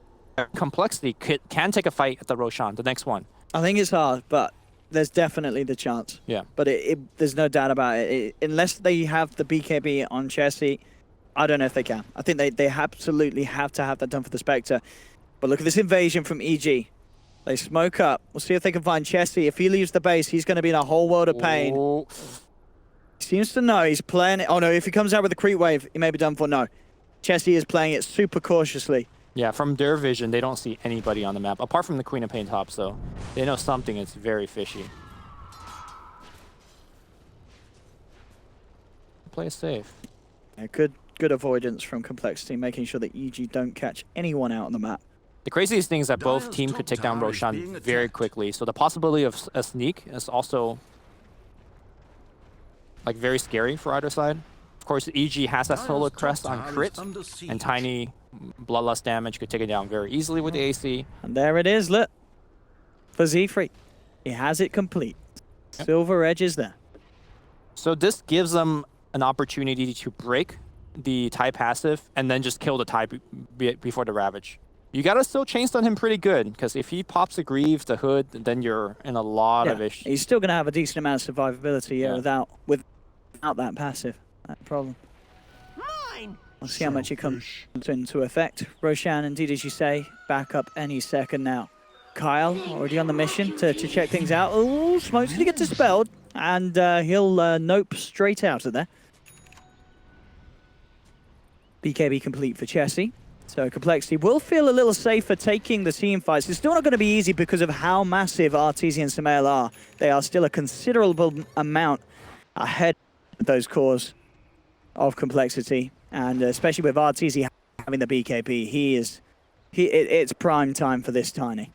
Complexity can take a fight at the Roshan, the next one. I think it's hard, but there's definitely the chance. Yeah. But there's no doubt about it. Unless they have the BKB on Chessie, I don't know if they can. I think they absolutely have to have that done for the Spectre. But look at this invasion from EG. They smoke up. We'll see if they can find Chessie. If he leaves the base, he's going to be in a whole world of pain. Oh. He seems to know he's playing it. Oh no, if he comes out with a creep wave, he may be done for. No. Chessie is playing it super cautiously. Yeah, from their vision, they don't see anybody on the map, apart from the Queen of Pain top, so they know something is very fishy. Play it safe. Yeah, good avoidance from Complexity, making sure that EG don't catch anyone out on the map. The craziest thing is that both teams could take down Roshan very quickly, so the possibility of a sneak is also like very scary for either side. Of course, EG has that solo crest on crit, and Tiny bloodlust damage could take it down very easily with the AC. And there it is, look. For Z3. He has it complete. Yep. Silver Edge is there. So this gives them an opportunity to break the TIE passive and then just kill the TIE before the Ravage. You gotta still chain stun him pretty good, because if he pops the Greaves, the Hood, then you're in a lot of issues. He's still gonna have a decent amount of survivability, without that passive. That problem. We'll see how much it comes into effect. Roshan, indeed, as you say, back up any second now. Kyle, already on the mission to check things out. Oh, Smoke's gonna get dispelled, and he'll nope straight out of there. BKB complete for Chessie. So Complexity will feel a little safer taking the team fights. It's still not going to be easy because of how massive RTZ and Samael are. They are still a considerable amount ahead of those cores of Complexity. And especially with RTZ having the BKB, it's prime time for this Tiny.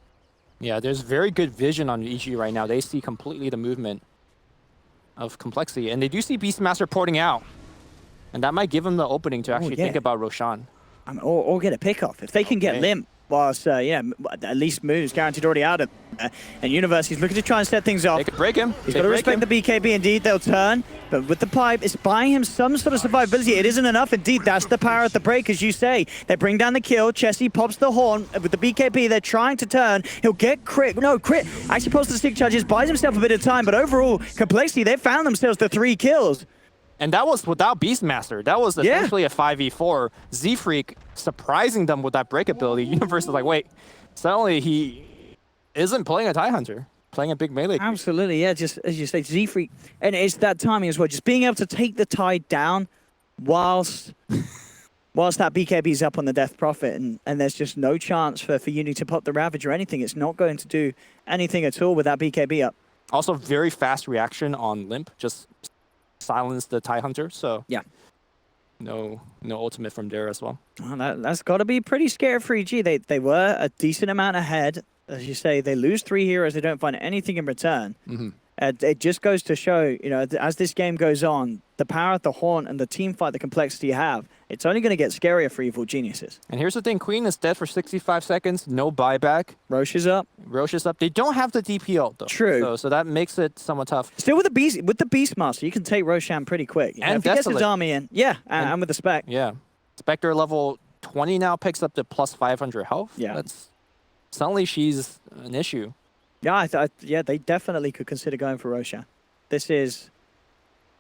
Yeah, there's very good vision on EG right now. They see completely the movement of Complexity. And they do see Beastmaster porting out. And that might give them the opening to actually think about Roshan. Or get a pick off. If they can get Limp, whilst, at least Move's guaranteed already out of there. And University's looking to try and set things off. They could break him. He's got to respect the BKB, indeed. They'll turn. But with the pipe, it's buying him some sort of survivability. It isn't enough, indeed. That's the power of the break, as you say. They bring down the kill. Chessie pops the horn. With the BKB, they're trying to turn. He'll get crit. No, crit. Actually pulls the stick charges, buys himself a bit of time. But overall, Complexity, they found themselves the 3 kills. And that was without Beastmaster. That was essentially a 5v4. Z-Freak surprising them with that break ability. Universe is like, wait, suddenly he isn't playing a TIE Hunter, playing a big melee. Absolutely, yeah, just as you say, Z-Freak. And it's that timing as well, just being able to take the TIE down whilst that BKB's up on the Death Prophet. And there's just no chance for Uni to pop the Ravage or anything. It's not going to do anything at all with that BKB up. Also, very fast reaction on Limp. Just silence the TIE Hunter, so yeah, no ultimate from there as well. Well, that's got to be pretty scary for EG. They were a decent amount ahead. As you say, they lose 3 heroes, they don't find anything in return. It just goes to show, as this game goes on, the power of the Haunt and the team fight, the Complexity you have, it's only going to get scarier for Evil Geniuses. And here's the thing, Queen is dead for 65 seconds, no buyback. Roche is up. They don't have the DPO though. True. So that makes it somewhat tough. Still with the Beastmaster, you can take Roshan pretty quick. And if he gets his army in. Yeah, and with the Spec. Yeah. Spectre level 20 now picks up the plus 500 health. Yeah. Suddenly she's an issue. Yeah, yeah, they definitely could consider going for Roshan. This is,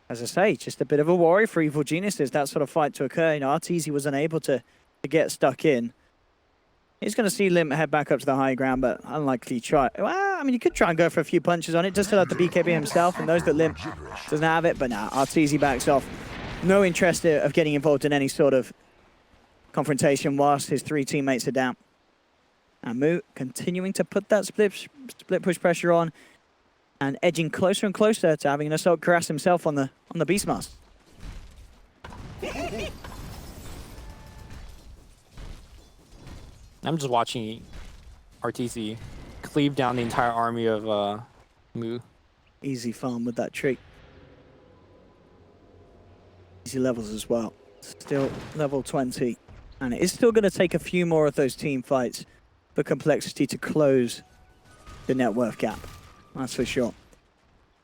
as I say, just a bit of a worry for Evil Geniuses, that sort of fight to occur. Arteezy was unable to get stuck in. He's going to see Limp head back up to the high ground, but unlikely to try. Well, I mean, he could try and go for a few punches on it, just to let the BKB himself, and those that Limp doesn't have it, but now Arteezy backs off. No interest of getting involved in any sort of confrontation whilst his 3 teammates are down. And Mu continuing to put that split push pressure on and edging closer and closer to having an Assault Cuirass himself on the Beastmaster. I'm just watching RTZ cleave down the entire army of Mu. Easy farm with that trick. Easy levels as well. Still level 20. And it is still going to take a few more of those team fights for Complexity to close the net worth gap. That's for sure.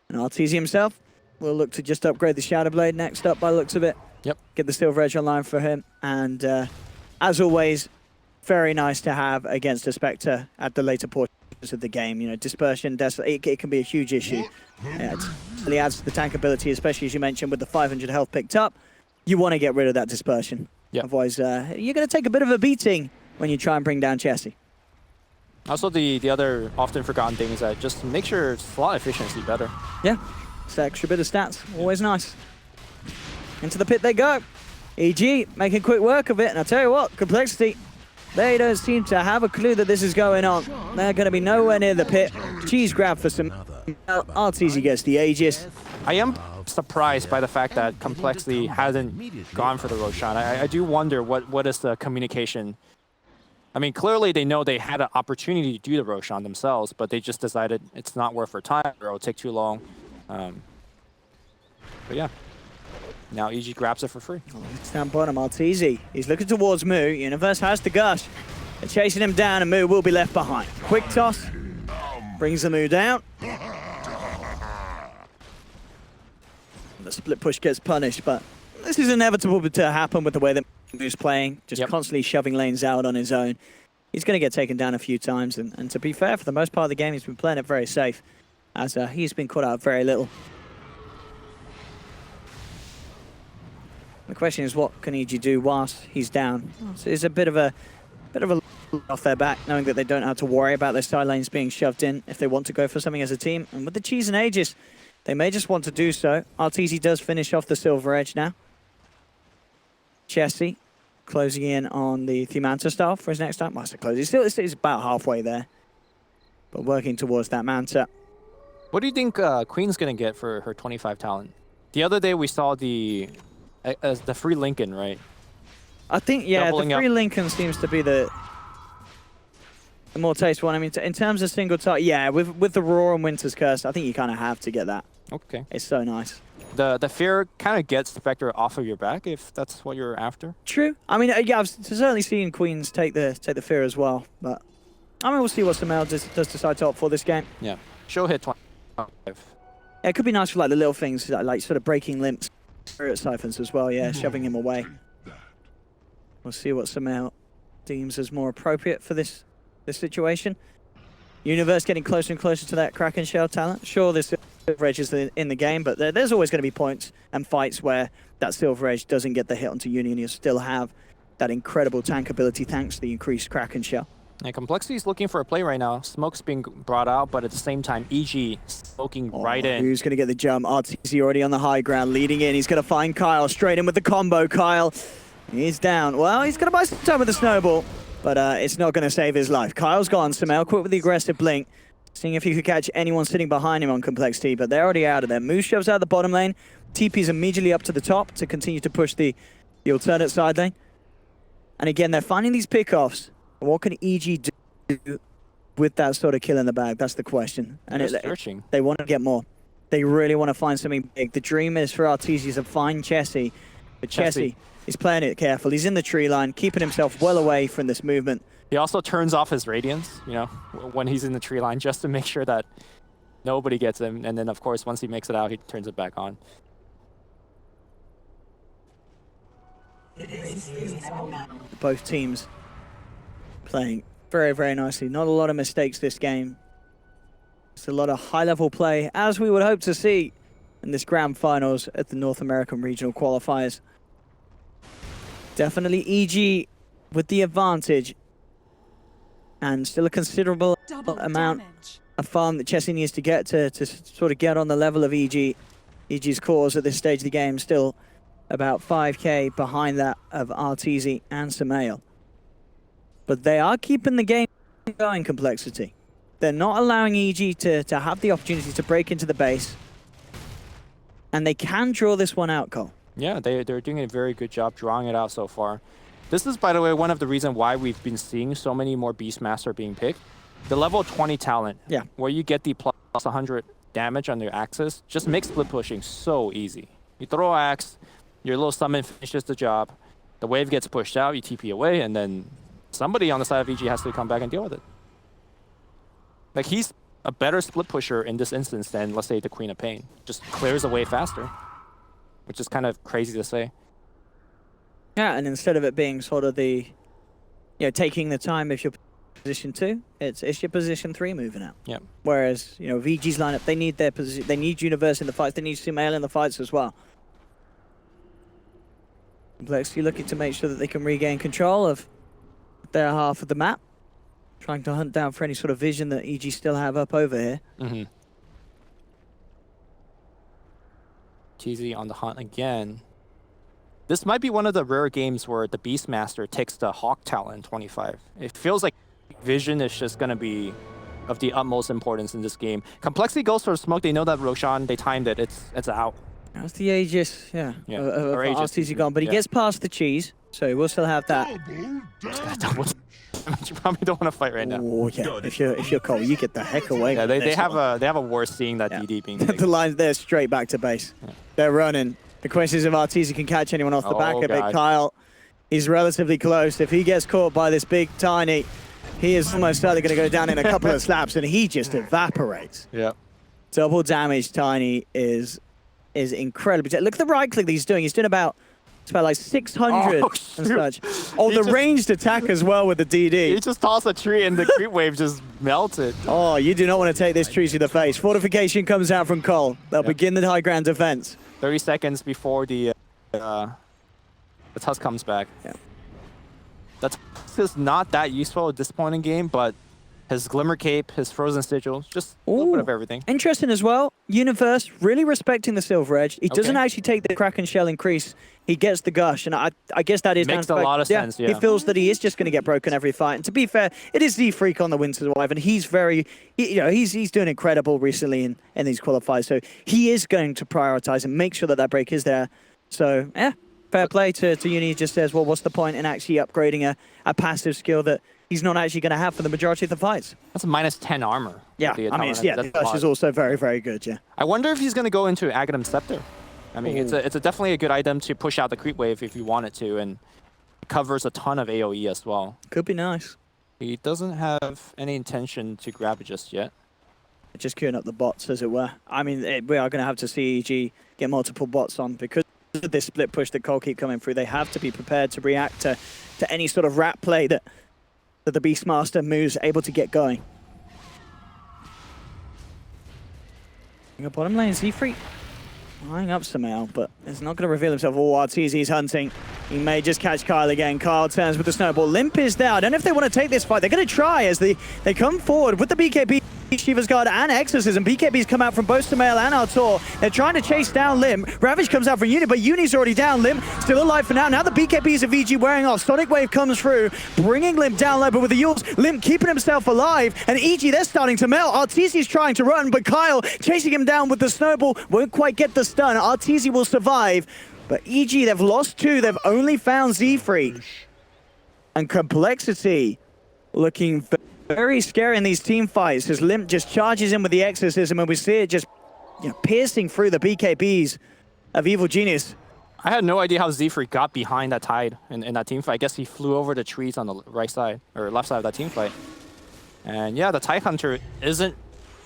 And RTZ himself will look to just upgrade the Shadow Blade next up by the looks of it. Yep. Get the Silver Edge online for him. And as always, very nice to have against a Spectre at the later portions of the game. Dispersion, it can be a huge issue. It really adds to the tank ability, especially as you mentioned with the 500 health picked up. You want to get rid of that dispersion. Yep. Otherwise, you're going to take a bit of a beating when you try and bring down Chessie. Also, the other often forgotten thing is that just make sure slot efficiency better. Yeah, it's that extra bit of stats. Always nice. Into the pit they go. EG making quick work of it. And I'll tell you what, Complexity, they don't seem to have a clue that this is going on. They're going to be nowhere near the pit. Cheese grab for some. RTZ gets the Aegis. I am surprised by the fact that Complexity hasn't gone for the Roshan. I do wonder what is the communication. I mean, clearly they know they had an opportunity to do the Roshan themselves, but they just decided it's not worth their time or it'll take too long. But yeah, now EG grabs it for free. It's down bottom, RTZ. He's looking towards Mu. Universe has the gush. They're chasing him down and Mu will be left behind. Quick toss. Brings the Mu down. The split push gets punished, but this is inevitable to happen with the way that Mu's playing, just constantly shoving lanes out on his own. He's going to get taken down a few times, and to be fair, for the most part of the game, he's been playing it very safe, as he's been caught out very little. The question is, what can EG do whilst he's down? So it's a bit of a off their back, knowing that they don't have to worry about their side lanes being shoved in if they want to go for something as a team. And with the Cheese and Aegis, they may just want to do so. RTZ does finish off the Silver Edge now. Chessie closing in on the Manta style for his next time. Must have closed. He's about halfway there, but working towards that Manta. What do you think Queen's gonna get for her 25 talent? The other day we saw the free Lincoln, right? I think, yeah, Doubling the free up. Lincoln seems to be the more tasteful one. I mean, in terms of single target, yeah, with the Roar and Winter's Curse, I think you kind of have to get that. Okay. It's so nice. The fear kind of gets Spectre off of your back if that's what you're after. True. I mean, yeah, I've certainly seen Queens take the fear as well, but I mean, we'll see what Samel does decide to opt for this game. Yeah. She'll hit 25. Yeah, it could be nice for like the little things, like sort of breaking limps, spirit siphons as well. Yeah, shoving him away. We'll see what Samel deems as more appropriate for this situation. Universe getting closer and closer to that Kraken Shell talent. Sure, there's Silver Edge is in the game, but there's always going to be points and fights where that Silver Edge doesn't get the hit onto Union. You still have that incredible tank ability thanks to the increased Kraken Shell. And Complexity is looking for a play right now. Smoke's being brought out, but at the same time, EG smoking right in. Who's going to get the jump? RTZ already on the high ground, leading in. He's going to find Kyle straight in with the combo. Kyle, he's down. Well, he's going to buy some time with the snowball, but it's not going to save his life. Kyle's gone. Samel quick with the aggressive blink, seeing if he could catch anyone sitting behind him on Complexity, but they're already out of there. Moose shoves out the bottom lane. TP's immediately up to the top to continue to push the alternate side lane. And again, they're finding these pickoffs. What can EG do with that sort of kill in the bag? That's the question. And Searching. they want to get more. They really want to find something big. The dream is for Arteezy to find Chessie, but Chessie is playing it careful. He's in the tree line, keeping himself well away from this movement. He also turns off his radiance, you know, when he's in the tree line, just to make sure that nobody gets him. And then, of course, once he makes it out, he turns it back on. Both teams playing very, very nicely. Not a lot of mistakes this game. It's a lot of high-level play, as we would hope to see in this grand finals at the North American Regional Qualifiers. Definitely EG with the advantage, and still a considerable amount of farm that Chessie needs to get to sort of get on the level of EG. EG's cores at this stage of the game still about 5k behind that of Arteezy and Samel. But they are keeping the game going, Complexity. They're not allowing EG to have the opportunity to break into the base. And they can draw this one out, Cole. Yeah, they're doing a very good job drawing it out so far. This is, by the way, one of the reasons why we've been seeing so many more Beastmaster being picked. The level 20 talent, where you get the plus 100 damage on your axis, just makes split pushing so easy. You throw an axe, your little summon finishes the job, the wave gets pushed out, you TP away, and then somebody on the side of EG has to come back and deal with it. Like, he's a better split pusher in this instance than, let's say, the Queen of Pain. Just clears away faster, which is kind of crazy to say. Yeah, and instead of it being sort of the, you know, taking the time if you're position 2, it's your position 3 moving out. Yeah. Whereas, you know, VG's lineup, they need their position, they need Universe in the fights, they need Sumail in the fights as well. Complexity looking to make sure that they can regain control of their half of the map, trying to hunt down for any sort of vision that EG still have up over here. TZ on the hunt again. This might be one of the rare games where the Beastmaster takes the Hawk talent in 25. It feels like vision is just going to be of the utmost importance in this game. Complexity goes for smoke. They know that Roshan, they timed it. It's out. That's the Aegis, of RTZ gone, but he gets past the cheese, so he will still have that. You probably don't want to fight right now. Oh yeah, if you're Cole, you get the heck away. Yeah, they have a worse seeing that DD being taken. The line's there straight back to base. They're running. The question is if Arteezy can catch anyone off the back of it. Kyle, he's relatively close. If he gets caught by this big Tiny, he is almost certainly going to go down in a couple of slaps, and he just evaporates. Yeah. Double damage Tiny is incredibly. Look at the right click that he's doing. He's doing about like 600 and such. Oh, the ranged attack as well with the DD. He just tossed a tree and the creep wave just melted. Oh, you do not want to take this tree to the face. Fortification comes out from Cole. They'll begin the high ground defense. 30 seconds before the Tusk comes back. Yeah. That Tusk is not that useful at this point in game, but his Glimmer Cape, his Frozen Sigil, just a little bit of everything. Interesting as well. Universe really respecting the Silver Edge. He doesn't actually take the Kraken Shell increase. He gets the Gush, and I guess that is Makes a lot of sense, yeah. He feels that he is just going to get broken every fight. And to be fair, it is Z-Freak on the win to survive, and he's he's doing incredible recently in these qualifiers. So he is going to prioritize and make sure that break is there. So yeah, fair play to Uni. He just says, well, what's the point in actually upgrading a passive skill that he's not actually going to have for the majority of the fights? That's a -10 armor. Yeah, I mean, the Gush is also very, very good, yeah. I wonder if he's going to go into Aghanim Scepter. I mean, it's definitely a good item to push out the creep wave if you want it to, and it covers a ton of AoE as well. Could be nice. He doesn't have any intention to grab it just yet. Just queuing up the bots, as it were. I mean, we are going to have to see EG get multiple bots on because of this split push that Cole keep coming through. They have to be prepared to react to any sort of rat play that the Beastmaster moves able to get going. Bottom lane, Z-Freak eyeing up Sumail, but it's not going to reveal himself. Oh, RTZ's hunting. He may just catch Kyle again. Kyle turns with the snowball. Limp is there. I don't know if they want to take this fight. They're going to try as they come forward with the BKB, Shiva's Guard, and Exorcism. BKB's come out from both Sumail and Artur. They're trying to chase down Limp. Ravage comes out from Uni, but Uni's already down. Limp still alive for now. Now the BKBs of VG wearing off. Sonic Wave comes through, bringing Limp down low, but with the Yules, Limp keeping himself alive, and EG, they're starting to melt. Arteezy's trying to run, but Kyle chasing him down with the snowball. Won't quite get the stun. Arteezy will survive, but EG, they've lost 2. They've only found Z-Freak. And Complexity looking very scary in these team fights as Limp just charges in with the Exorcism, and we see it just piercing through the BKBs of Evil Genius. I had no idea how Z-Freak got behind that Tide in that team fight. I guess he flew over the trees on the right side, or left side of that team fight. And yeah, the Tide Hunter isn't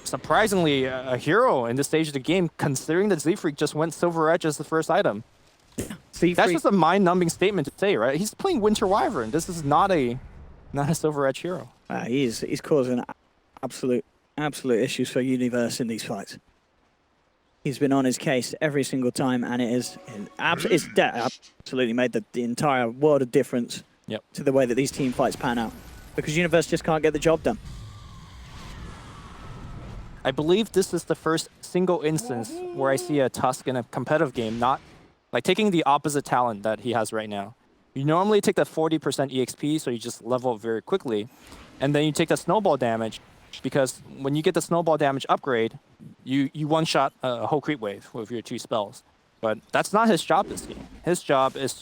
surprisingly a hero in this stage of the game, considering that Z-Freak just went Silver Edge as the first item. That's just a mind-numbing statement to say, right? He's playing Winter Wyvern. This is not a Silver Edge hero. He's causing absolute issues for Universe in these fights. He's been on his case every single time, and it's absolutely made the entire world of difference to the way that these team fights pan out. Because Universe just can't get the job done. I believe this is the first single instance where I see a Tusk in a competitive game not like taking the opposite talent that he has right now. You normally take that 40% EXP, so you just level up very quickly. And then you take the snowball damage, because when you get the snowball damage upgrade, you one-shot a whole creep wave with your 2 spells. But that's not his job this game. His job is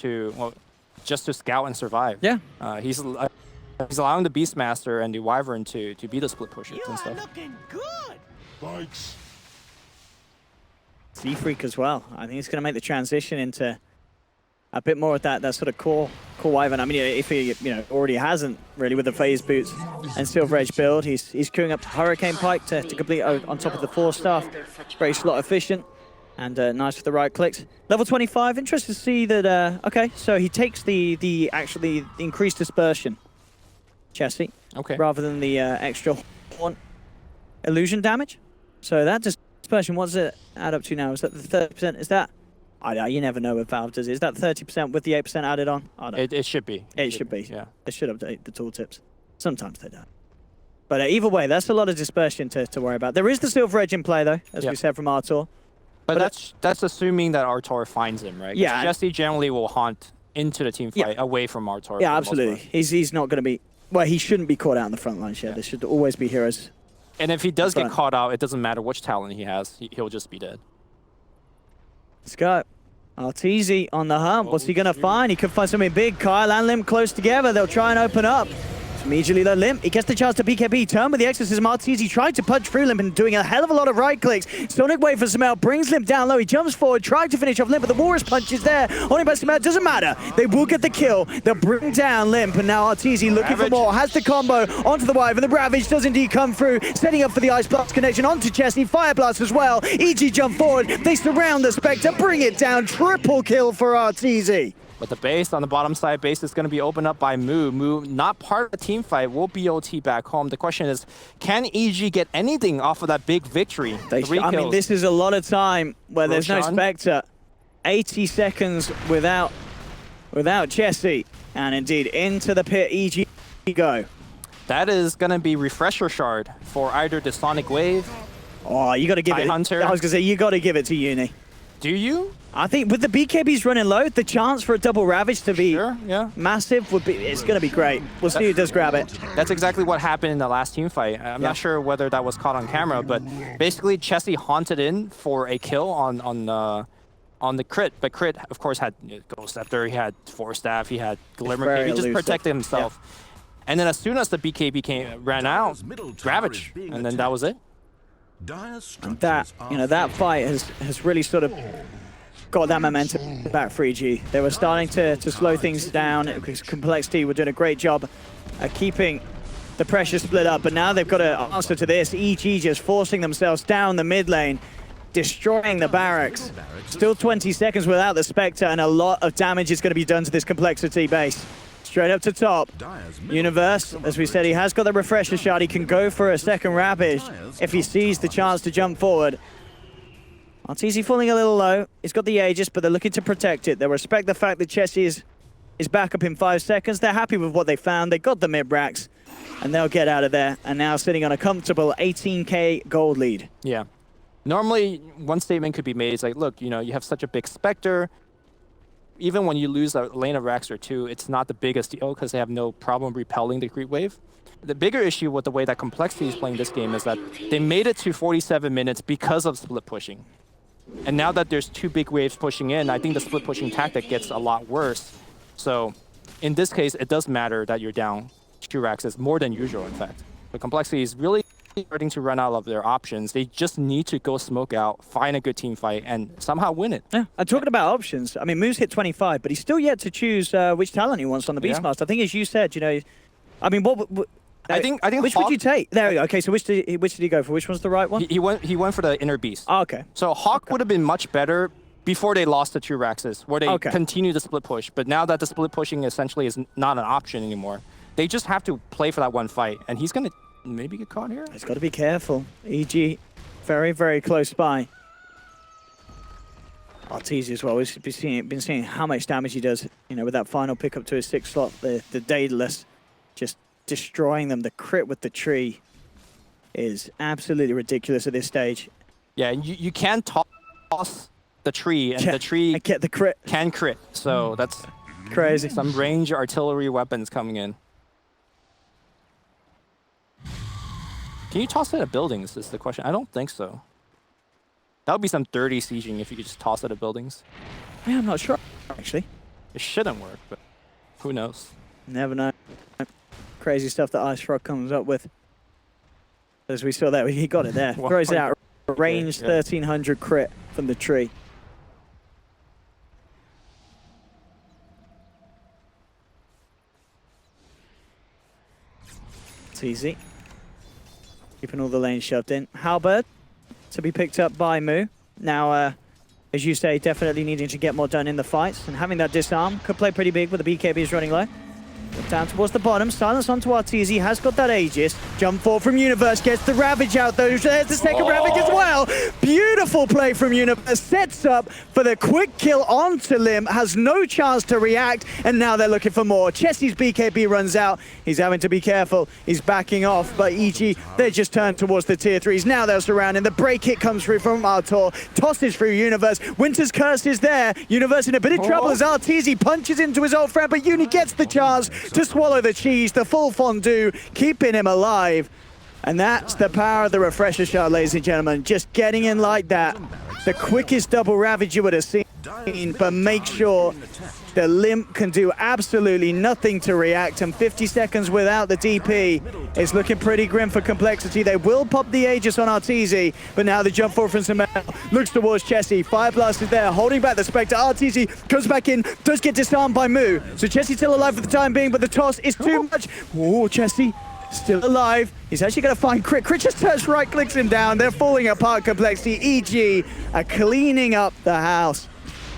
just to scout and survive. Yeah. He's allowing the Beastmaster and the Wyvern to be the split pushers and stuff. Looking good. Thanks. Z-Freak as well. I think he's going to make the transition into a bit more of that sort of core Wyvern. I mean, if he already hasn't really with the phase boots and Silver Edge build, he's queuing up Hurricane Pike to complete on top of the 4-staff. Very slot efficient and nice for the right clicks. Level 25. Interested to see that. Okay, so he takes the actually increased dispersion, Chessie, rather than the extra haunt illusion damage. So that dispersion, what does it add up to now? Is that the 30%? Is that? You never know with Valve, does it? Is that 30% with the 8% added on? It should be. It should be. Yeah. They should update the tooltips. Sometimes they don't. But either way, that's a lot of dispersion to worry about. There is the Silver Edge in play, though, as we said from Artur. But that's assuming that Artur finds him, right? Yeah. Jesse generally will haunt into the team fight away from Artur. Yeah, absolutely. He's not going to be... Well, he shouldn't be caught out in the front lines. There should always be heroes. And if he does get caught out, it doesn't matter which talent he has. He'll just be dead. Let's go. Arteezy on the hump. What's he going to find? He could find something big. Kyle and Limp close together. They'll try and open up. Immediately the Limp, he gets the chance to BKB, turn with the Exorcism. Arteezy tried to punch through Limp and doing a hell of a lot of right clicks. Sonic Wave for Sumail brings Limp down low. He jumps forward, tried to finish off Limp, but the Walrus punch is there. Only by Sumail, doesn't matter. They will get the kill. They'll bring down Limp, and now Arteezy looking for more. Has the combo onto the Wyvern, and the Ravage does indeed come through, setting up for the Ice Blast connection onto Chesney. Fire Blast as well. EG jump forward. They surround the Spectre, bring it down. Triple kill for Arteezy. But the base on the bottom side, base is going to be opened up by Moo. Moo, not part of the team fight, will BOT back home. The question is, can EG get anything off of that big victory? I mean, this is a lot of time where there's no Spectre. 80 seconds without Jesse. And indeed, into the pit, EG go. That is going to be refresher shard for either the Sonic Wave. Oh, you got to give it. Hunter. I was going to say, you got to give it to Uni. Do you? I think with the BKBs running low, the chance for a double Ravage to be massive would be, it's going to be great. We'll see who does grab it. That's exactly what happened in the last team fight. I'm not sure whether that was caught on camera, but basically Chessie haunted in for a kill on the crit, but crit of course had Ghost Scepter, he had Force Staff, he had Glimmer Cave, he just protected himself. And then as soon as the BKB ran out, Ravage, and then that was it. And that, that fight has really sort of got that momentum back for EG. They were starting to slow things down because Complexity were doing a great job at keeping the pressure split up, but now they've got to answer to this. EG just forcing themselves down the mid lane, destroying the barracks. Still 20 seconds without the Spectre, and a lot of damage is going to be done to this Complexity base. Straight up to top. Universe, as we said, he has got the refresher shot. He can go for a second Ravage if he sees the chance to jump forward. Arteezy falling a little low. He's got the Aegis, but they're looking to protect it. They respect the fact that Chessie is back up in 5 seconds. They're happy with what they found. They got the mid-racks, and they'll get out of there. And now sitting on a comfortable 18k gold lead. Yeah. Normally, one statement could be made. It's like, look, you have such a big Spectre. Even when you lose a lane of racks or two, it's not the biggest deal because they have no problem repelling the creep wave. The bigger issue with the way that Complexity is playing this game is that they made it to 47 minutes because of split pushing. And now that there's 2 big waves pushing in, I think the split pushing tactic gets a lot worse. So in this case, it does matter that you're down 2 racks. It's more than usual, in fact. But Complexity is really starting to run out of their options. They just need to go smoke out, find a good team fight, and somehow win it. Yeah, and talking about options, I mean, Moose hit 25, but he's still yet to choose which talent he wants on the Beastmaster. I think, as you said, I mean, I think which Hawk, would you take? There we go. Okay, so which did he go for? Which one's the right one? He went for the Inner Beast. Oh, okay. So Hawk would have been much better before they lost the 2 Raxes, where they continue the split push. But now that the split pushing essentially is not an option anymore, they just have to play for that one fight, and he's gonna maybe get caught here. He's got to be careful. EG, very, very close by. Arteezy as well. We've been seeing how much damage he does, with that final pickup to his 6th slot, the Daedalus, just destroying them. The crit with the tree is absolutely ridiculous at this stage. Yeah, and you can toss the tree, and the tree get the crit. Can crit. So that's crazy. Some range artillery weapons coming in. Can you toss it at buildings is the question. I don't think so. That would be some dirty sieging if you could just toss it at buildings. Yeah, I'm not sure, actually. It shouldn't work, but who knows? Never know. Crazy stuff that Ice Frog comes up with. As we saw there, he got it there. Throws it out, range 1300 crit from the tree. It's easy. Keeping all the lanes shoved in. Halberd to be picked up by Moo. Now, as you say, definitely needing to get more done in the fights. And having that disarm could play pretty big with the BKBs running low. Down towards the bottom, silence onto Arteezy, has got that Aegis. Jump forward from Universe, gets the Ravage out though. There's the second Ravage as well. Beautiful play from Universe, sets up for the quick kill onto Lim, has no chance to react, and now they're looking for more. Chessie's BKB runs out, he's having to be careful, he's backing off, but EG, they just turn towards the tier 3s. Now they're surrounding, the break hit comes through from Artur, tosses through Universe, Winter's Curse is there, Universe in a bit of trouble as Arteezy punches into his old friend, but Uni gets the chance to swallow the cheese, the full fondue, keeping him alive. And that's the power of the refresher shot, ladies and gentlemen. Just getting in like that. The quickest double Ravage you would have seen, but make sure the Limp can do absolutely nothing to react, and 50 seconds without the DP is looking pretty grim for Complexity. They will pop the Aegis on Arteezy, but now the jump forward from Samel looks towards Chessie. Fire Blast is there, holding back the Spectre. Arteezy goes back in, does get disarmed by Moo. So Chessie's still alive for the time being, but the toss is too much. Oh, Chessie still alive. He's actually going to find Crit. Crit just turns right, clicks him down. They're falling apart, Complexity. EG are cleaning up the house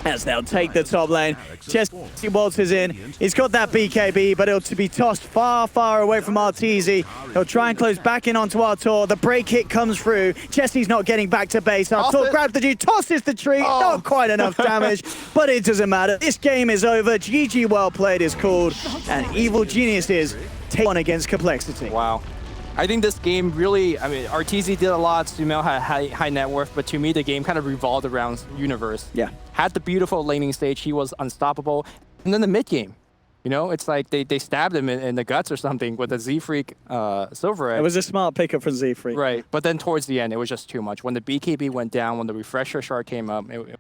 as they'll take the top lane. Chessie waltzes in. He's got that BKB, but it'll be tossed far, far away from Arteezy. He'll try and close back in onto Artur. The break hit comes through. Chessie's not getting back to base. Artur grabs the dude, tosses the tree. Not quite enough damage, but it doesn't matter. This game is over. GG well played is called, and Evil Geniuses take on against Complexity. Wow. I think this game really, I mean, RTZ did a lot, Sumail had high net worth, but to me, the game kind of revolved around Universe. Yeah. Had the beautiful laning stage, he was unstoppable. And then the mid game, you know, it's like they stabbed him in the guts or something with a Z-Freak Silver Egg. It was a smart pickup from Z-Freak. Right, but then towards the end, it was just too much. When the BKB went down, when the refresher shard came up, it